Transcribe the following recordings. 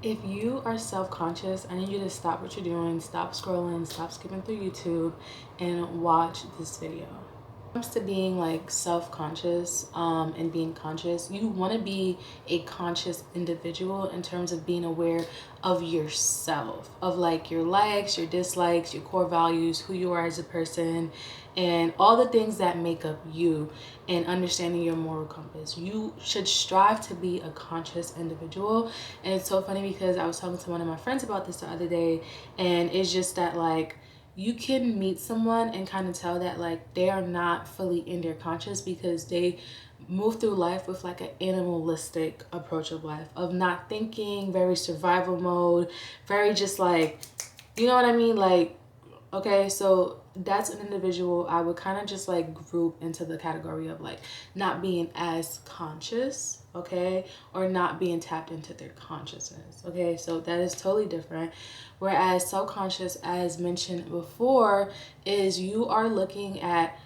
If you are self-conscious, I need you to stop what you're doing, stop scrolling, stop skipping through YouTube, and watch this video. When it comes to being like self-conscious and being conscious, you want to be a conscious individual in terms of being aware of yourself, of like your likes, your dislikes, your core values, who you are as a person, and all the things that make up you, and understanding your moral compass. You should strive to be a conscious individual. And it's so funny because I was talking to one of my friends about this the other day, and it's just that like you can meet someone and kind of tell that like they are not fully in their conscious because they move through life with like an animalistic approach of life, of not thinking, very survival mode, very just like, you know what I mean? Like, okay, so that's an individual I would kind of just like group into the category of like not being as conscious, okay, or not being tapped into their consciousness, okay? So that is totally different. Whereas self-conscious, as mentioned before, is you are looking at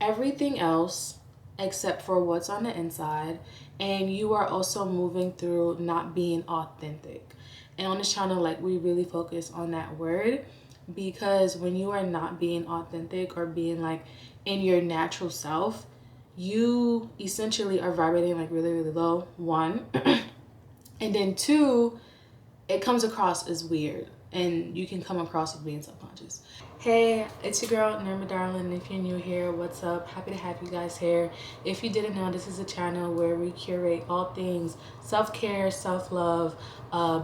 everything else except for what's on the inside, and you are also moving through not being authentic. And on this channel, like, we really focus on that word, because when you are not being authentic or being like in your natural self, you essentially are vibrating like really, really low, one. And then two, it comes across as weird, and you can come across as being subconscious. Hey, it's your girl Nirma Darling. If you're new here, what's up? Happy to have you guys here. If you didn't know, this is a channel where we curate all things self-care, self-love,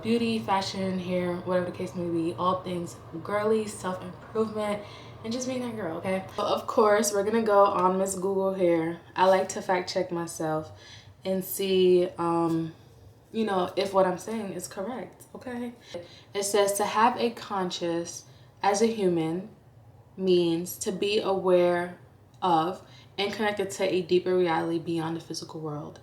beauty, fashion, hair, whatever the case may be, all things girly, self-improvement, and just being that girl, okay? So of course, we're gonna go on Miss Google here. I like to fact check myself and see you know, if what I'm saying is correct, okay? It says to have a conscious as a human means to be aware of and connected to a deeper reality beyond the physical world,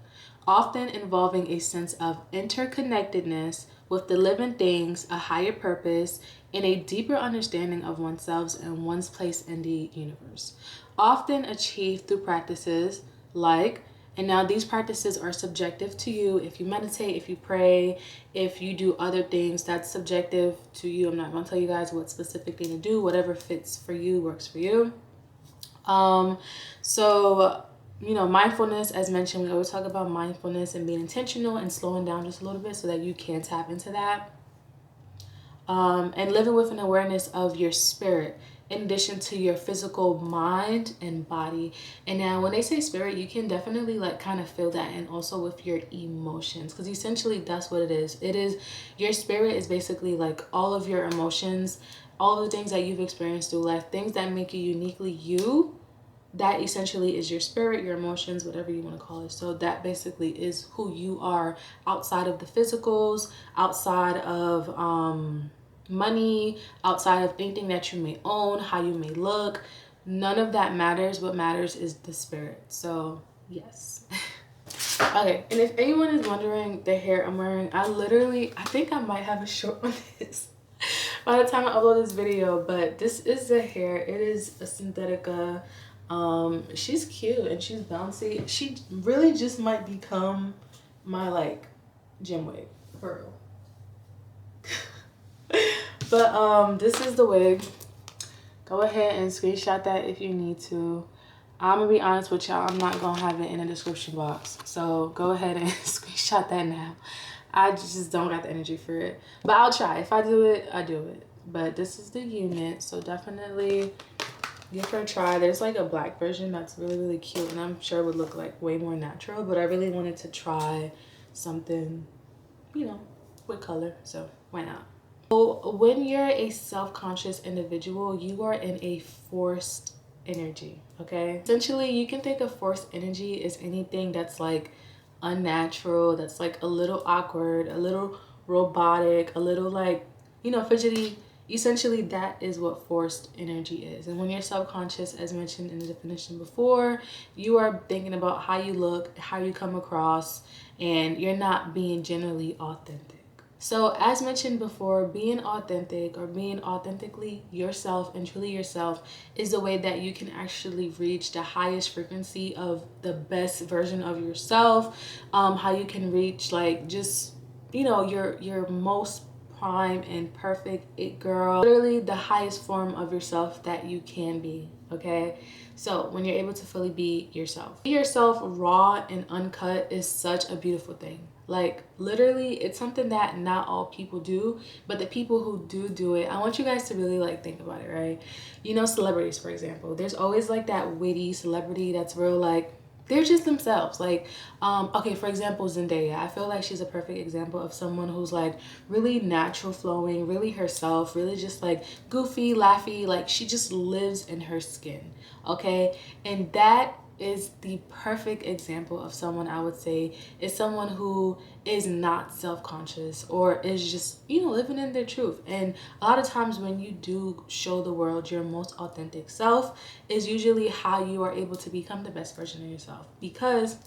often involving a sense of interconnectedness with the living things, a higher purpose, and a deeper understanding of oneself and one's place in the universe. Often achieved through practices like, and now these practices are subjective to you. If you meditate, if you pray, if you do other things, that's subjective to you. I'm not going to tell you guys what specific thing to do. Whatever fits for you works for you. So, you know, mindfulness, as mentioned, we always talk about mindfulness and being intentional and slowing down just a little bit so that you can tap into that. And living with an awareness of your spirit in addition to your physical mind and body. And now when they say spirit, you can definitely like kind of feel that, and also with your emotions, because essentially that's what it is. It is, your spirit is basically like all of your emotions, all the things that you've experienced through life, things that make you uniquely you. That essentially is your spirit, your emotions, whatever you want to call it. So that basically is who you are outside of the physicals, outside of money, outside of anything that you may own, how you may look. None of that matters. What matters is the spirit. So yes. Okay, and if anyone is wondering the hair I'm wearing, I think I might have a short on this by the time I upload this video, but this is the hair. It is a Synthetica. She's cute and she's bouncy. She really just might become my like gym wig for real. But this is the wig. Go ahead and screenshot that if you need to. I'm gonna be honest with y'all, I'm not gonna have it in the description box, so go ahead and screenshot that now. I just don't got the energy for it, but I'll try. If I do it, I do it. But this is the unit, so definitely give her a try. There's like a black version that's really, really cute, and I'm sure would look like way more natural, but I really wanted to try something, you know, with color, so why not? So when you're a self-conscious individual, you are in a forced energy, okay? Essentially, you can think of forced energy as anything that's like unnatural, that's like a little awkward, a little robotic, a little like, you know, fidgety. Essentially, that is what forced energy is. And when you're self-conscious, as mentioned in the definition before, you are thinking about how you look, how you come across, and you're not being generally authentic. So as mentioned before, being authentic or being authentically yourself and truly yourself is the way that you can actually reach the highest frequency of the best version of yourself. How you can reach like just you know, your most prime and perfect it girl, literally the highest form of yourself that you can be. Okay, so when you're able to fully be yourself raw and uncut is such a beautiful thing. Like literally, it's something that not all people do, but the people who do it, I want you guys to really like think about it, right? You know, celebrities, for example, there's always like that witty celebrity that's real like they're just themselves. Like okay, for example, Zendaya, I feel like she's a perfect example of someone who's like really natural flowing, really herself, really just like goofy, laughy, like she just lives in her skin. Okay, and that is the perfect example of someone I would say is someone who is not self-conscious or is just, you know, living in their truth. And a lot of times when you do show the world your most authentic self is usually how you are able to become the best version of yourself. Because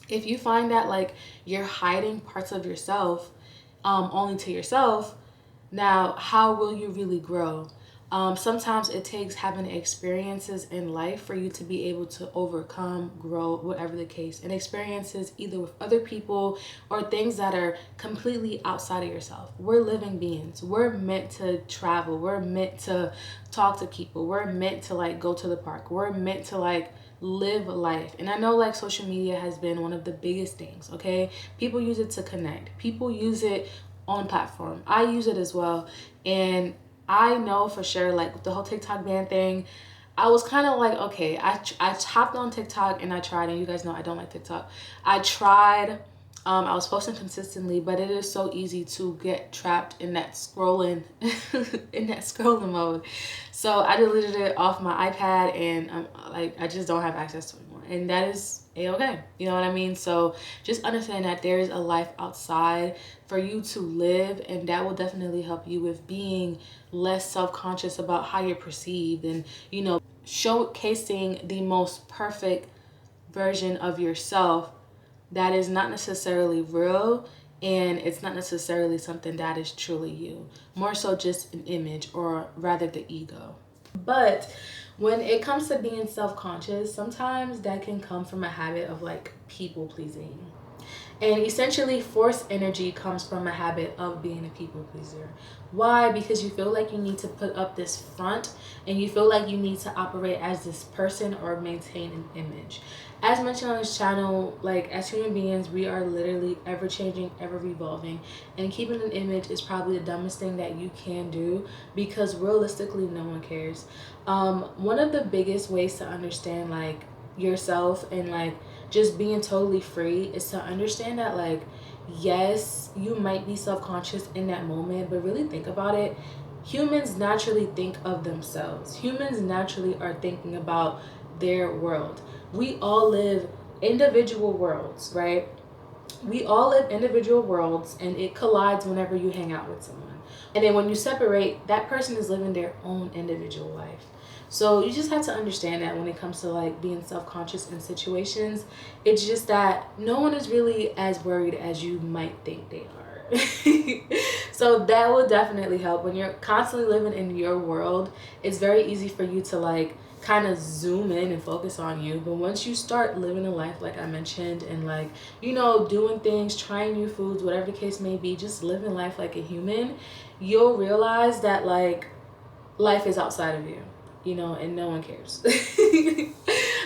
if you find that like you're hiding parts of yourself only to yourself, now how will you really grow? Sometimes it takes having experiences in life for you to be able to overcome, grow, whatever the case, and experiences either with other people or things that are completely outside of yourself. We're living beings. We're meant to travel. We're meant to talk to people. We're meant to like go to the park. We're meant to like live life. And I know like social media has been one of the biggest things. Okay, people use it to connect. People use it on platform. I use it as well. And I know for sure, like the whole TikTok ban thing, I was kind of like, okay, I hopped on TikTok and I tried, and you guys know I don't like TikTok. I tried, I was posting consistently, but it is so easy to get trapped in that scrolling, in that scrolling mode. So I deleted it off my iPad, and like I just don't have access to it anymore, and that is a-okay. You know what I mean? So just understand that there is a life outside for you to live, and that will definitely help you with being less self-conscious about how you're perceived, and you know, showcasing the most perfect version of yourself that is not necessarily real, and it's not necessarily something that is truly you, more so just an image, or rather the ego. But when it comes to being self-conscious, sometimes that can come from a habit of like people pleasing. And essentially, forced energy comes from a habit of being a people pleaser. Why? Because you feel like you need to put up this front, and you feel like you need to operate as this person or maintain an image. As mentioned on this channel, like as human beings, we are literally ever changing, ever revolving, and keeping an image is probably the dumbest thing that you can do, because realistically, no one cares. One of the biggest ways to understand like yourself and like just being totally free is to understand that like, yes, you might be self-conscious in that moment, but really think about it. Humans naturally think of themselves. Humans naturally are thinking about their world. We all live individual worlds, right? We all live individual worlds, and it collides whenever you hang out with someone. And then when you separate, that person is living their own individual life. So you just have to understand that when it comes to like being self-conscious in situations, it's just that no one is really as worried as you might think they are. So that will definitely help. When you're constantly living in your world, it's very easy for you to like kind of zoom in and focus on you. But once you start living a life like I mentioned, and like, you know, doing things, trying new foods, whatever the case may be, just living life like a human, you'll realize that like life is outside of you, you know, and no one cares.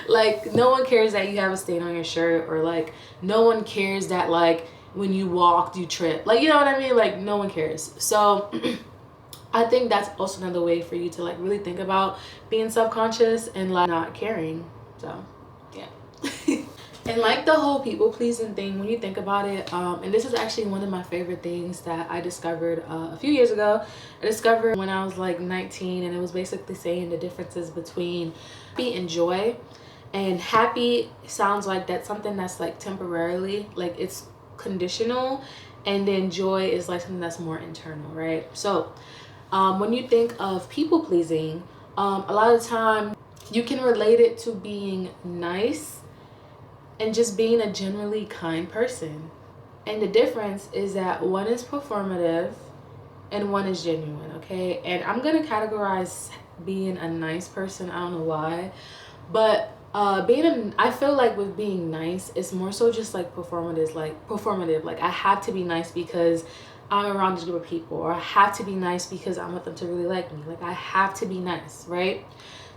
Like no one cares that you have a stain on your shirt, or like no one cares that like when you walked you tripped, like, you know what I mean? Like no one cares. So I think that's also another way for you to like really think about being self-conscious and like not caring. So yeah. And like the whole people pleasing thing, when you think about it, and this is actually one of my favorite things that I discovered a few years ago. I discovered when I was like 19, and it was basically saying the differences between happy and joy. And happy sounds like that's something that's like temporarily, like it's conditional, and then joy is like something that's more internal, right? So when you think of people pleasing, a lot of time you can relate it to being nice and just being a generally kind person. And the difference is that one is performative and one is genuine, okay? And I'm gonna categorize being a nice person, I don't know why, but I feel like with being nice, it's more so just like performative. Like I have to be nice because I'm around this group of people, or I have to be nice because I want them to really like me. Like I have to be nice, right?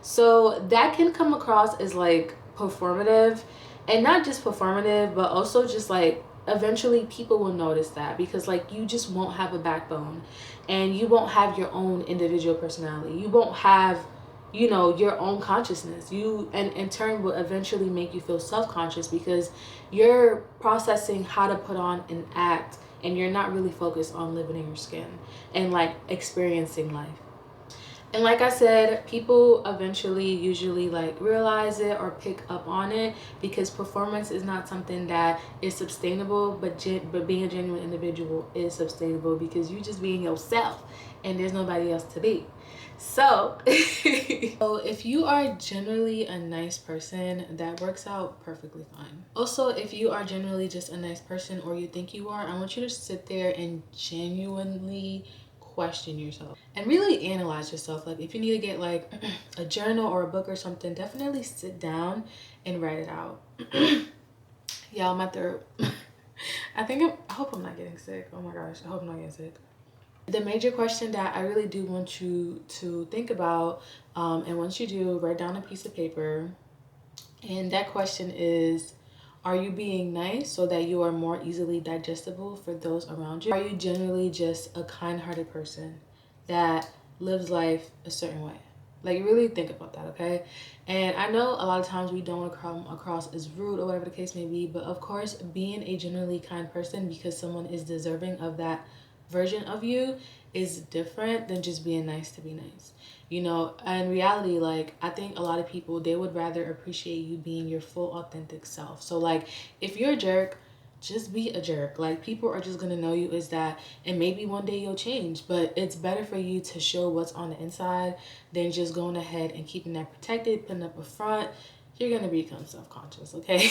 So that can come across as like performative, and not just performative, but also just like eventually people will notice that, because like you just won't have a backbone, and you won't have your own individual personality. You won't have, you know, your own consciousness. You, and in turn, will eventually make you feel self-conscious because you're processing how to put on an act, and you're not really focused on living in your skin and like experiencing life. And like I said, people eventually usually like realize it or pick up on it, because performance is not something that is sustainable, but being a genuine individual is sustainable, because you just being yourself and there's nobody else to be. So, so if you are generally a nice person, that works out perfectly fine. Also, if you are generally just a nice person, or you think you are, I want you to sit there and genuinely question yourself and really analyze yourself. Like if you need to get like a journal or a book or something, definitely sit down and write it out. Y'all, my throat. I hope I'm not getting sick. Oh my gosh, I hope I'm not getting sick. The major question that I really do want you to think about, and once you do, write down a piece of paper, and that question is, are you being nice so that you are more easily digestible for those around you? Are you generally just a kind-hearted person that lives life a certain way? Like really think about that, okay? And I know a lot of times we don't want to come across as rude or whatever the case may be, but of course being a generally kind person because someone is deserving of that version of you is different than just being nice to be nice. You know, in reality, like I think a lot of people, they would rather appreciate you being your full authentic self. So like if you're a jerk, just be a jerk. Like people are just gonna know you as that, and maybe one day you'll change, but it's better for you to show what's on the inside than just going ahead and keeping that protected, putting up a front. You're gonna become self-conscious, okay?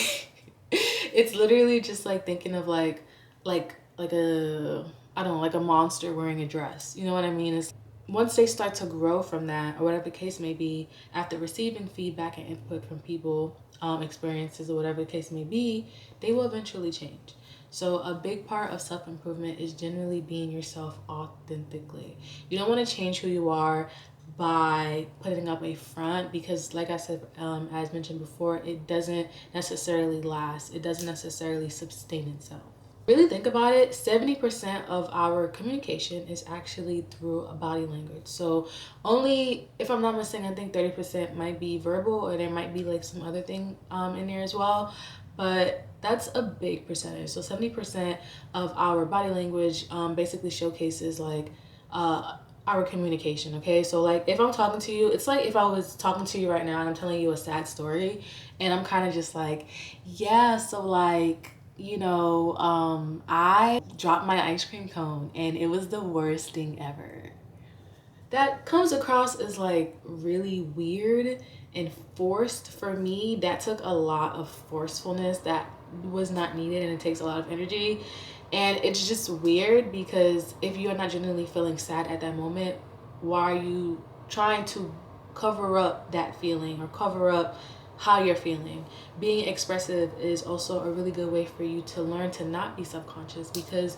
It's literally just like thinking of like a, I don't know, like a monster wearing a dress. You know what I mean? It's once they start to grow from that, or whatever the case may be, after receiving feedback and input from people, experiences, or whatever the case may be, they will eventually change. So a big part of self-improvement is generally being yourself authentically. You don't want to change who you are by putting up a front, because like I said, as mentioned before, it doesn't necessarily last. It doesn't necessarily sustain itself. Really think about it, 70% of our communication is actually through a body language. So only, if I'm not mistaken, I think 30% might be verbal, or there might be like some other thing in there as well. But that's a big percentage. So 70% of our body language basically showcases like our communication, okay? So like if I'm talking to you, it's like if I was talking to you right now and I'm telling you a sad story, and I'm kind of just like, yeah, so like, you know, I dropped my ice cream cone and it was the worst thing ever. That comes across as like really weird and forced for me. That took a lot of forcefulness that was not needed, and it takes a lot of energy. And it's just weird because if you are not genuinely feeling sad at that moment, why are you trying to cover up that feeling or cover up how you're feeling? Being expressive is also a really good way for you to learn to not be self-conscious, because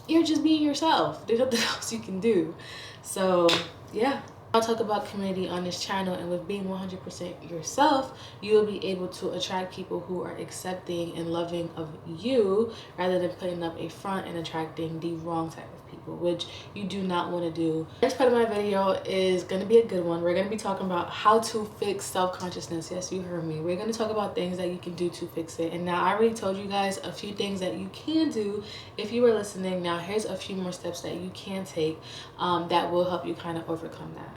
you're just being yourself. There's nothing else you can do. So yeah, I'll talk about community on this channel, and with being 100% yourself, you will be able to attract people who are accepting and loving of you, rather than putting up a front and attracting the wrong type of people, which you do not want to do. Next part of my video is going to be a good one. We're going to be talking about how to fix self-consciousness. Yes, you heard me. We're going to talk about things that you can do to fix it. And now I already told you guys a few things that you can do if you were listening. Now here's a few more steps that you can take that will help you kind of overcome that.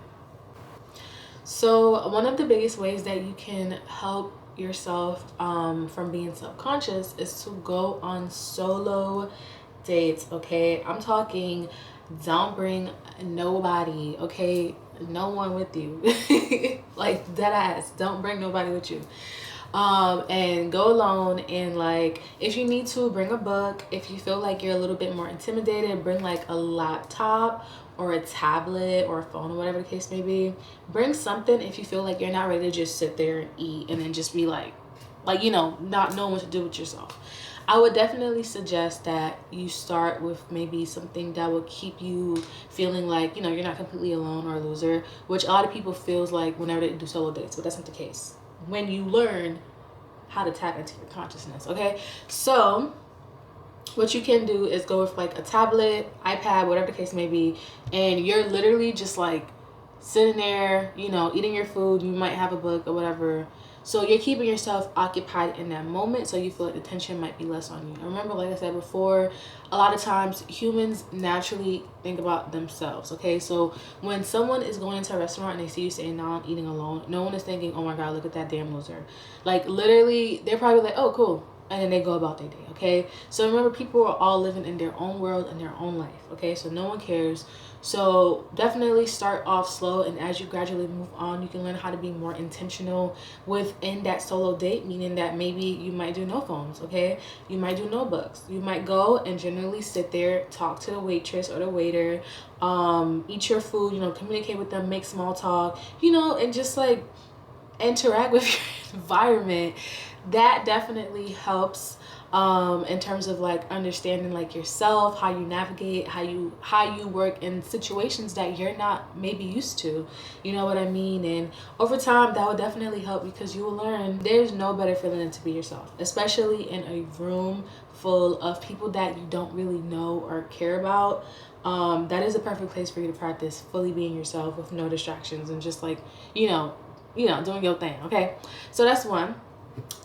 So one of the biggest ways that you can help yourself from being self-conscious is to go on solo dates, okay? I'm talking, don't bring nobody, okay? No one with you. Like dead ass, don't bring nobody with you. And go alone. And like, if you need to, bring a book. If you feel like you're a little bit more intimidated, bring like a laptop or a tablet or a phone or whatever the case may be. Bring something if you feel like you're not ready to just sit there and eat and then just be like, you know, not knowing what to do with yourself. I would definitely suggest that you start with maybe something that will keep you feeling like, you know, you're not completely alone or a loser, which a lot of people feels like whenever they do solo dates, but that's not the case. When you learn how to tap into your consciousness, okay? So what you can do is go with like a tablet, iPad, whatever the case may be, and you're literally just like sitting there, you know, eating your food. You might have a book or whatever. So you're keeping yourself occupied in that moment, so you feel like the tension might be less on you. And remember, like I said before, a lot of times humans naturally think about themselves, okay? So when someone is going into a restaurant and they see you saying, "No, I'm eating alone," no one is thinking, "Oh my God, look at that damn loser." Like literally, they're probably like, "Oh, cool." And then they go about their day, okay? So remember, people are all living in their own world and their own life, okay? So no one cares. So definitely start off slow, and as you gradually move on, you can learn how to be more intentional within that solo date, meaning that maybe you might do no phones, okay? You might do no books. You might go and generally sit there, talk to the waitress or the waiter, eat your food, you know, communicate with them, make small talk, you know, and just like interact with your environment. That definitely helps in terms of like understanding like yourself, how you navigate, how you work in situations that you're not maybe used to, you know what I mean? And over time that will definitely help, because you will learn there's no better feeling than to be yourself, especially in a room full of people that you don't really know or care about. That is a perfect place for you to practice fully being yourself with no distractions and just like, you know, doing your thing, okay? So that's one.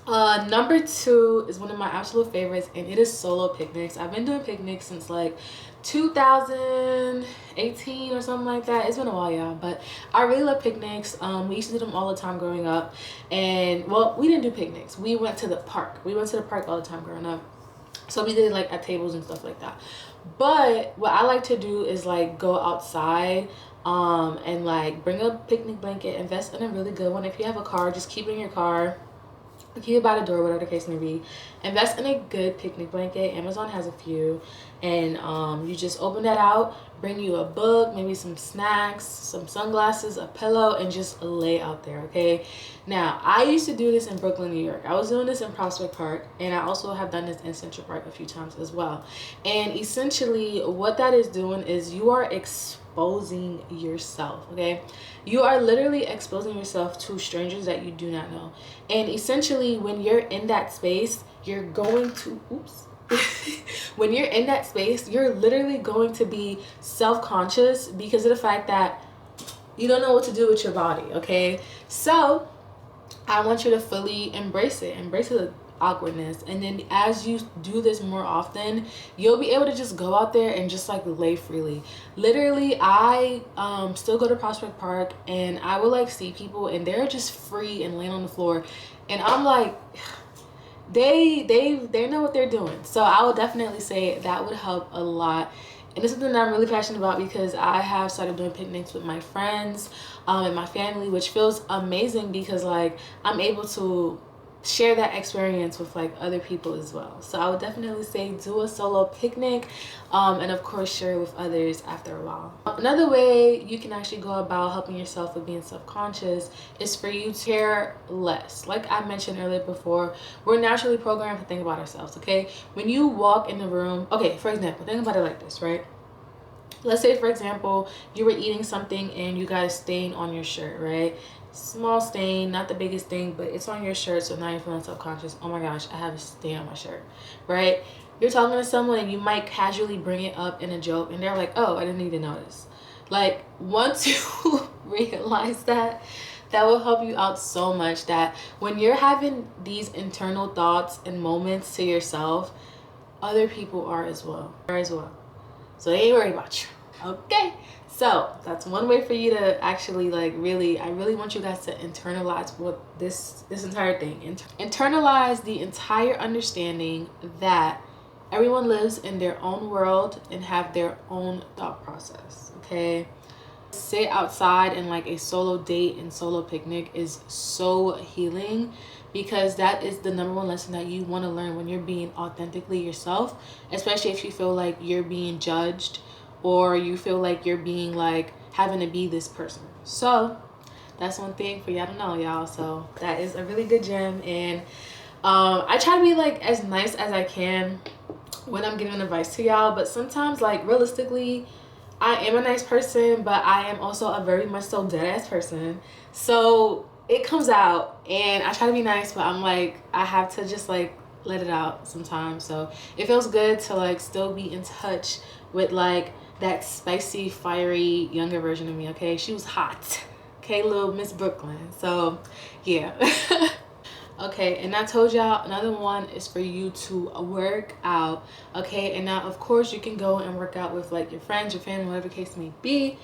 Number two is one of my absolute favorites, and it is solo picnics. I've been doing picnics since like 2018 or something like that. It's been a while, y'all, but I really love picnics. We used to do them all the time growing up. And well, we didn't do picnics. We went to the park. We went to the park all the time growing up. So we did like at tables and stuff like that. But what I like to do is like go outside and like bring a picnic blanket, invest in a really good one. If you have a car, just keep it in your car, keep it by the door, whatever the case may be. Invest in a good picnic blanket. Amazon has a few. And you just open that out, bring you a book, maybe some snacks, some sunglasses, a pillow, and just lay out there, okay? Now, I used to do this in Brooklyn, New York. I was doing this in Prospect Park, and I also have done this in Central Park a few times as well. And essentially, what that is doing is you are exposing yourself, okay? You are literally exposing yourself to strangers that you do not know. And essentially, when you're in that space, you're going to, when you're in that space, you're literally going to be self-conscious because of the fact that you don't know what to do with your body, okay? So I want you to fully embrace the awkwardness. And then as you do this more often, you'll be able to just go out there and just like lay freely. Literally, I still go to Prospect Park, and I will like see people and they're just free and laying on the floor, and I'm like, they know what they're doing. So I would definitely say that would help a lot. And it's something that I'm really passionate about, because I have started doing picnics with my friends and my family, which feels amazing because like I'm able to share that experience with like other people as well. So I would definitely say do a solo picnic, and of course share with others after a while. Another way you can actually go about helping yourself with being self-conscious is for you to care less. Like I mentioned earlier before, we're naturally programmed to think about ourselves, okay? When you walk in the room, okay, for example, think about it like this, right? Let's say, for example, you were eating something and you got a stain on your shirt, right? Small stain, not the biggest thing, but it's on your shirt, so now you're feeling self-conscious. Oh my gosh, I have a stain on my shirt, right? You're talking to someone and you might casually bring it up in a joke, and they're like, oh, I didn't even notice. Like, once you realize that, that will help you out so much, that when you're having these internal thoughts and moments to yourself, other people are as well. So they ain't worried about you, okay? So that's one way for you to actually like really, I really want you guys to internalize what this entire thing, internalize the entire understanding that everyone lives in their own world and have their own thought process, okay? Sit outside and like a solo date and solo picnic is so healing, because that is the number one lesson that you want to learn when you're being authentically yourself, especially if you feel like you're being judged or you feel like you're being like having to be this person. So that's one thing for y'all to know, y'all. So that is a really good gym, and I try to be like as nice as I can when I'm giving advice to y'all, but sometimes like realistically I am a nice person, but I am also a very much so dead ass person. So it comes out and I try to be nice, but I'm like, I have to just like let it out sometimes. So it feels good to like still be in touch with like that spicy, fiery, younger version of me, okay? She was hot. Okay, little Miss Brooklyn. So yeah. Okay, and I told y'all another one is for you to work out. Okay, and now of course you can go and work out with like your friends, your family, whatever the case may be,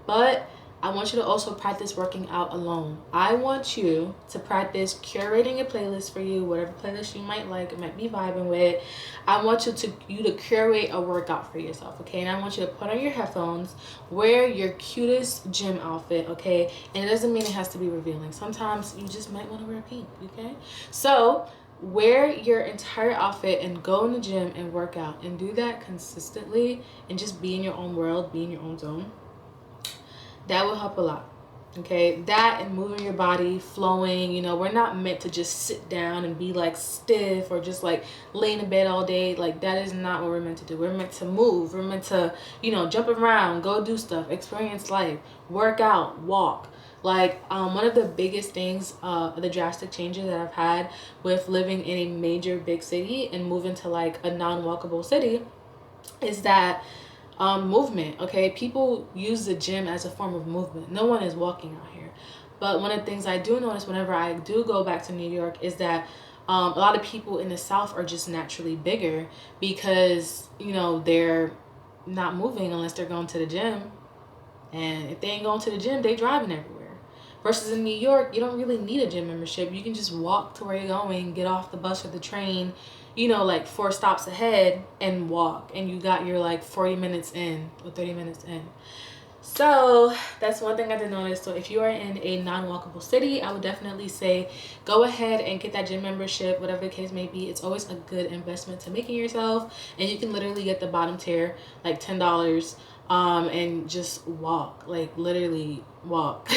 but I want you to also practice working out alone. I want you to practice curating a playlist for you, whatever playlist you might like, it might be vibing with. I want you to curate a workout for yourself, okay? And I want you to put on your headphones, wear your cutest gym outfit, okay? And it doesn't mean it has to be revealing. Sometimes you just might want to wear pink, okay? So wear your entire outfit and go in the gym and work out, and do that consistently and just be in your own world, be in your own zone. That will help a lot. Okay, that and moving your body, flowing. You know, we're not meant to just sit down and be like stiff or just like lay in bed all day. Like that is not what we're meant to do. We're meant to move. We're meant to, you know, jump around, go do stuff, experience life, work out, walk. Like one of the biggest things, the drastic changes that I've had with living in a major big city and moving to like a non-walkable city is that movement. Okay, people use the gym as a form of movement. No one is walking out here, but one of the things I do notice whenever I do go back to New York is that a lot of people in the South are just naturally bigger because, you know, they're not moving unless they're going to the gym, and if they ain't going to the gym, they driving everywhere. Versus in New York, you don't really need a gym membership. You can just walk to where you're going, get off the bus or the train, you know, like 4 stops ahead, and walk, and you got your like 40 minutes in or 30 minutes in. So that's one thing I did notice. So if you are in a non-walkable city, I would definitely say go ahead and get that gym membership, whatever the case may be. It's always a good investment to make in yourself, and you can literally get the bottom tier, like $10, and just walk, like literally walk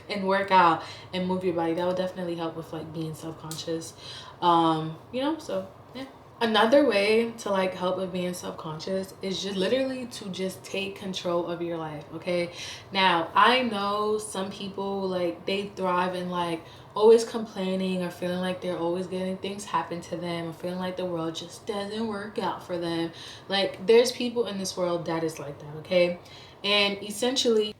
and work out and move your body. That would definitely help with like being self-conscious, you know. So yeah. Another way to like help with being self-conscious is just literally to just take control of your life. Okay, now I know some people like they thrive in like always complaining or feeling like they're always getting things happen to them or feeling like the world just doesn't work out for them. Like there's people in this world that is like that, okay? And essentially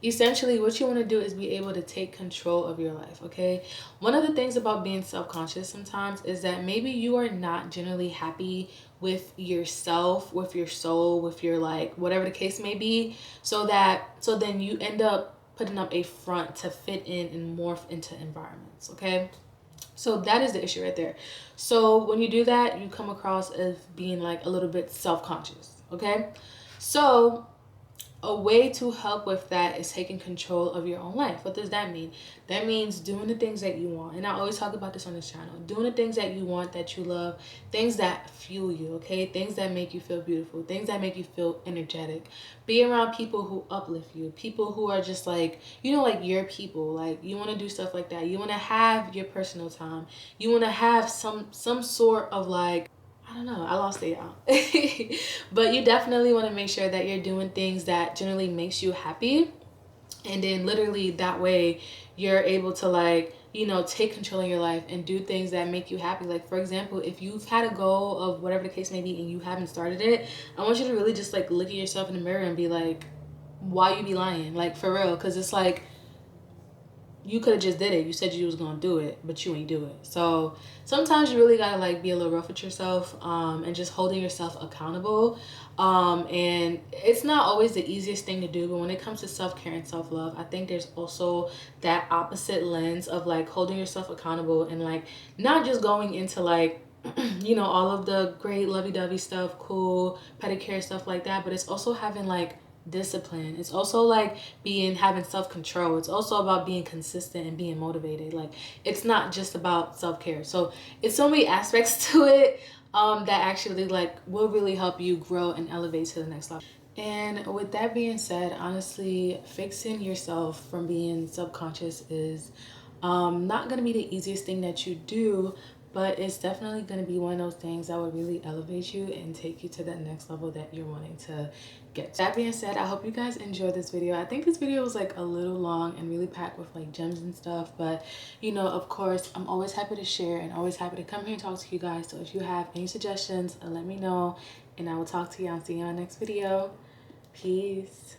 what you want to do is be able to take control of your life, okay? One of the things about being self-conscious sometimes is that maybe you are not generally happy with yourself, with your soul, with your like whatever the case may be, so then you end up putting up a front to fit in and morph into environments, okay? So that is the issue right there. So when you do that, you come across as being like a little bit self-conscious, okay? So a way to help with that is taking control of your own life. What does that mean? That means doing the things that you want. And I always talk about this on this channel. Doing the things that you want, that you love, things that fuel you, okay? Things that make you feel beautiful, things that make you feel energetic. Be around people who uplift you, people who are just like, you know, like your people. Like you want to do stuff like that. You want to have your personal time. You want to have some sort of like, I don't know, I lost it, y'all. But you definitely want to make sure that you're doing things that generally makes you happy, and then literally that way you're able to like, you know, take control of your life and do things that make you happy. Like for example, if you've had a goal of whatever the case may be and you haven't started it, I want you to really just like look at yourself in the mirror and be like, why you be lying? Like for real, because it's like you could have just did it. You said you was gonna do it, but you ain't do it. So sometimes you really gotta like be a little rough with yourself, and just holding yourself accountable. And it's not always the easiest thing to do, but when it comes to self-care and self-love, I think there's also that opposite lens of like holding yourself accountable and like not just going into like you know, all of the great lovey-dovey stuff, cool pedicure stuff like that, but it's also having like discipline. It's also like having self-control. It's also about being consistent and being motivated. Like, it's not just about self-care. So it's so many aspects to it that actually like will really help you grow and elevate to the next level. And with that being said, honestly, fixing yourself from being subconscious is not going to be the easiest thing that you do, but it's definitely going to be one of those things that would really elevate you and take you to that next level that you're wanting to get to. That being said, I hope you guys enjoyed this video. I think this video was like a little long and really packed with like gems and stuff, but you know, of course, I'm always happy to share and always happy to come here and talk to you guys. So if you have any suggestions, let me know, and I will talk to you. I'll see you on the next video. Peace.